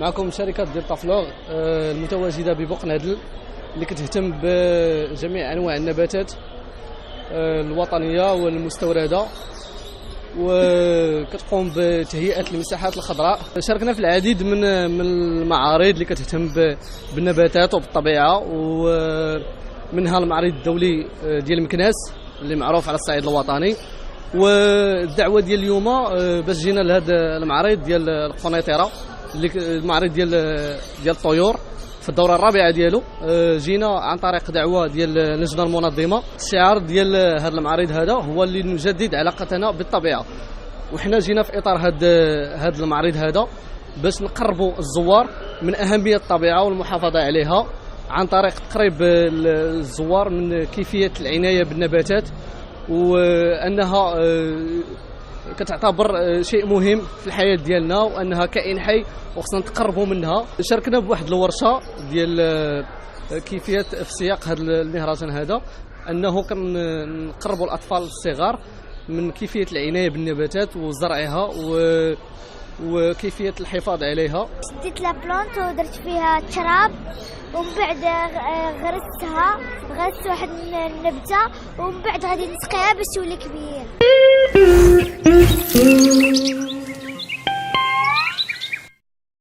معكم شركة ديال طافلوغ المتواجدة ببوقنادل اللي كتهتم بجميع أنواع النباتات الوطنية والمستوردة وكتقوم بتهيئة المساحات الخضراء. شاركنا في العديد من المعارض اللي كتهتم بالنباتات وبالطبيعة، ومنها المعرض الدولي ديال مكناس اللي معروف على الصعيد الوطني. والدعوة ديال اليوم باش جينا لهذا المعرض ديال القنيطرة اللي المعرض ديال الطيور في الدورة الرابعة ديالو. جينا عن طريق دعوة ديال اللجنة المنظمة. الشعار ديال هذا المعرض هذا هو اللي نجدد علاقتنا بالطبيعة، وحنا جينا في إطار هذا المعرض هذا باش نقربوا الزوار من أهمية الطبيعة والمحافظة عليها عن طريق تقريب الزوار من كيفية العناية بالنباتات، وأنها كتعتبر شيء مهم في الحياة ديالنا، وأنها كائن حي وخصنا نتقربوا منها. شاركنا بواحد الورشة ديال كيفية في سياق هذا المهرجان هذا، أنه كنقربوا الأطفال الصغار من كيفية العناية بالنباتات وزرعها وكيفية الحفاظ عليها. شديت لا بلانت ودرت فيها تراب، ومن بعد غرست واحد النبته، ومن بعد غادي نسقيها باش تولي كبير.